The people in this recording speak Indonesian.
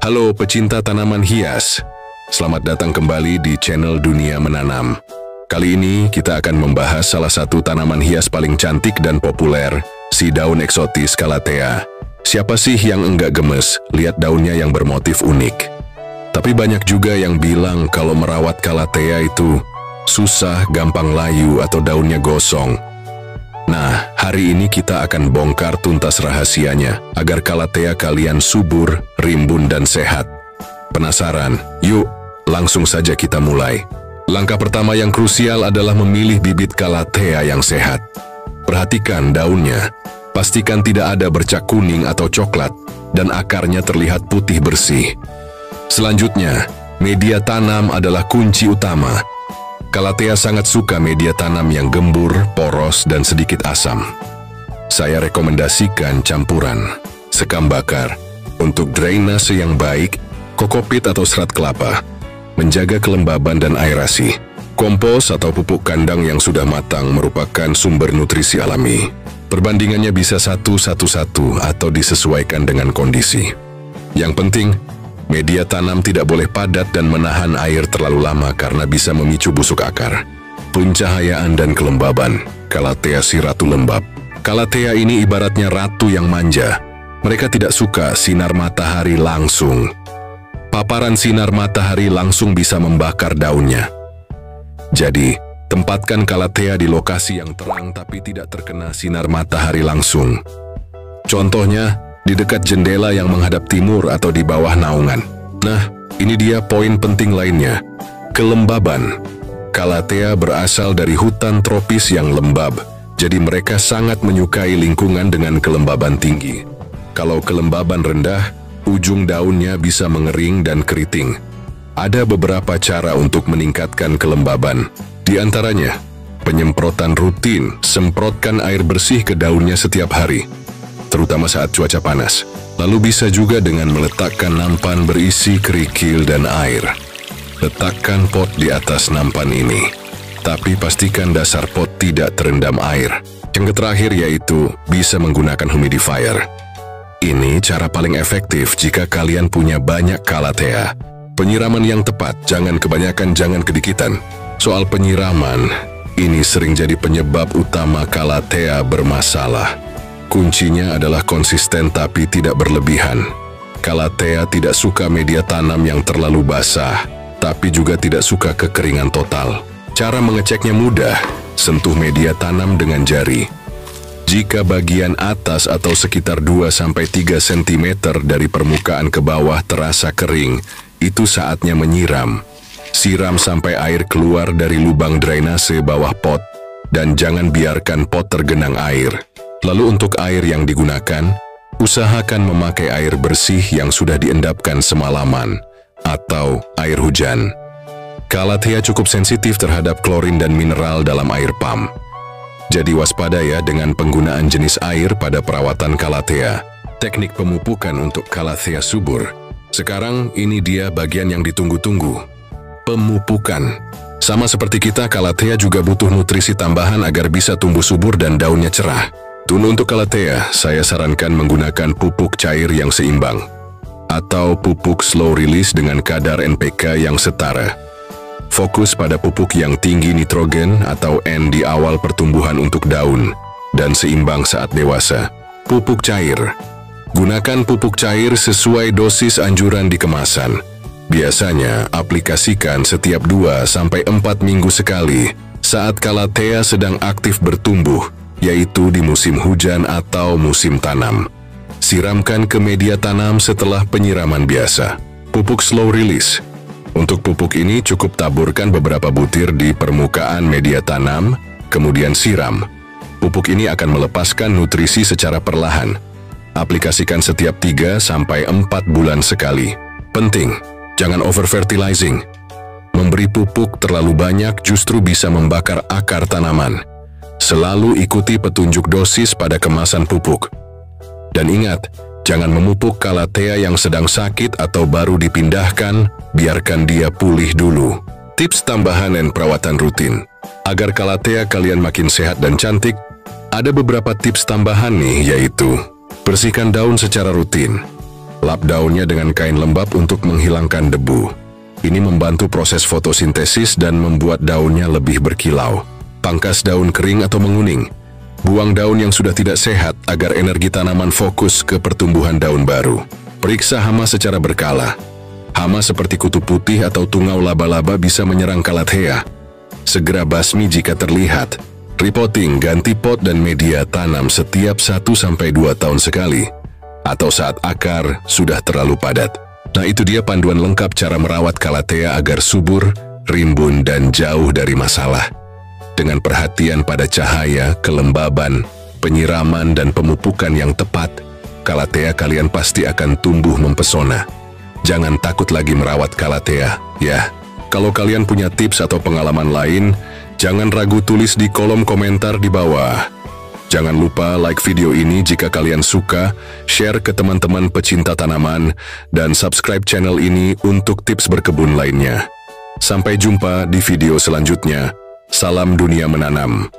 Halo pecinta tanaman hias, selamat datang kembali di channel Dunia Menanam. Kali ini kita akan membahas salah satu tanaman hias paling cantik dan populer, si daun eksotis Calathea. Siapa sih yang enggak gemes lihat daunnya yang bermotif unik? Tapi banyak juga yang bilang kalau merawat Calathea itu susah, gampang layu atau daunnya gosong. Nah, hari ini kita akan bongkar tuntas rahasianya agar Calathea kalian subur, rimbun, dan sehat. Penasaran? Yuk, langsung saja kita mulai. Langkah pertama yang krusial adalah memilih bibit Calathea yang sehat. Perhatikan daunnya. Pastikan tidak ada bercak kuning atau coklat dan akarnya terlihat putih bersih. Selanjutnya, media tanam adalah kunci utama. Calathea sangat suka media tanam yang gembur, poros, dan sedikit asam. Saya rekomendasikan campuran sekam bakar untuk drainase yang baik, kokopit atau serat kelapa, menjaga kelembaban dan aerasi. Kompos atau pupuk kandang yang sudah matang merupakan sumber nutrisi alami. Perbandingannya bisa 1:1 atau disesuaikan dengan kondisi. Yang penting, media tanam tidak boleh padat dan menahan air terlalu lama karena bisa memicu busuk akar. Pencahayaan dan kelembaban. Calathea si ratu lembab. Calathea ini ibaratnya ratu yang manja. Mereka tidak suka sinar matahari langsung. Paparan sinar matahari langsung bisa membakar daunnya. Jadi, tempatkan Calathea di lokasi yang terang tapi tidak terkena sinar matahari langsung. Contohnya, di dekat jendela yang menghadap timur atau di bawah naungan. Nah, ini dia poin penting lainnya. Kelembaban. Calathea berasal dari hutan tropis yang lembab, jadi mereka sangat menyukai lingkungan dengan kelembaban tinggi. Kalau kelembaban rendah, ujung daunnya bisa mengering dan keriting. Ada beberapa cara untuk meningkatkan kelembaban. Di antaranya, penyemprotan rutin, semprotkan air bersih ke daunnya setiap hari, terutama saat cuaca panas. Lalu bisa juga dengan meletakkan nampan berisi kerikil dan air. Letakkan pot di atas nampan ini, tapi pastikan dasar pot tidak terendam air. Yang terakhir yaitu bisa menggunakan humidifier. Ini cara paling efektif jika kalian punya banyak Calathea. Penyiraman yang tepat, jangan kebanyakan, jangan kedikitan. Soal penyiraman, ini sering jadi penyebab utama Calathea bermasalah. Kuncinya adalah konsisten tapi tidak berlebihan. Calathea tidak suka media tanam yang terlalu basah, tapi juga tidak suka kekeringan total. Cara mengeceknya mudah, sentuh media tanam dengan jari. Jika bagian atas atau sekitar 2-3 cm dari permukaan ke bawah terasa kering, itu saatnya menyiram. Siram sampai air keluar dari lubang drainase bawah pot, dan jangan biarkan pot tergenang air. Lalu untuk air yang digunakan, usahakan memakai air bersih yang sudah diendapkan semalaman, atau air hujan. Calathea cukup sensitif terhadap klorin dan mineral dalam air pam. Jadi waspada ya dengan penggunaan jenis air pada perawatan Calathea. Teknik pemupukan untuk Calathea subur. Sekarang ini dia bagian yang ditunggu-tunggu. Pemupukan. Sama seperti kita, Calathea juga butuh nutrisi tambahan agar bisa tumbuh subur dan daunnya cerah. Untuk Calathea, saya sarankan menggunakan pupuk cair yang seimbang atau pupuk slow release dengan kadar NPK yang setara. Fokus pada pupuk yang tinggi nitrogen atau N di awal pertumbuhan untuk daun dan seimbang saat dewasa. Pupuk cair. Gunakan pupuk cair sesuai dosis anjuran di kemasan. Biasanya aplikasikan setiap 2-4 minggu sekali saat Calathea sedang aktif bertumbuh, yaitu di musim hujan atau musim tanam. Siramkan ke media tanam setelah penyiraman biasa. Pupuk slow release. Untuk pupuk ini cukup taburkan beberapa butir di permukaan media tanam, kemudian siram. Pupuk ini akan melepaskan nutrisi secara perlahan. Aplikasikan setiap 3-4 bulan sekali. Penting, jangan over-fertilizing. Memberi pupuk terlalu banyak justru bisa membakar akar tanaman. Selalu ikuti petunjuk dosis pada kemasan pupuk. Dan ingat, jangan memupuk Calathea yang sedang sakit atau baru dipindahkan, biarkan dia pulih dulu. Tips tambahan dan perawatan rutin. Agar Calathea kalian makin sehat dan cantik, ada beberapa tips tambahan nih, yaitu bersihkan daun secara rutin. Lap daunnya dengan kain lembab untuk menghilangkan debu. Ini membantu proses fotosintesis dan membuat daunnya lebih berkilau. Pangkas daun kering atau menguning. Buang daun yang sudah tidak sehat agar energi tanaman fokus ke pertumbuhan daun baru. Periksa hama secara berkala. Hama seperti kutu putih atau tungau laba-laba bisa menyerang Calathea. Segera basmi jika terlihat. Repotting, ganti pot dan media tanam setiap 1-2 tahun sekali. Atau saat akar sudah terlalu padat. Nah, itu dia panduan lengkap cara merawat Calathea agar subur, rimbun, dan jauh dari masalah. Dengan perhatian pada cahaya, kelembaban, penyiraman, dan pemupukan yang tepat, Calathea kalian pasti akan tumbuh mempesona. Jangan takut lagi merawat Calathea, ya. Kalau kalian punya tips atau pengalaman lain, jangan ragu tulis di kolom komentar di bawah. Jangan lupa like video ini jika kalian suka, share ke teman-teman pecinta tanaman, dan subscribe channel ini untuk tips berkebun lainnya. Sampai jumpa di video selanjutnya. Salam dunia menanam.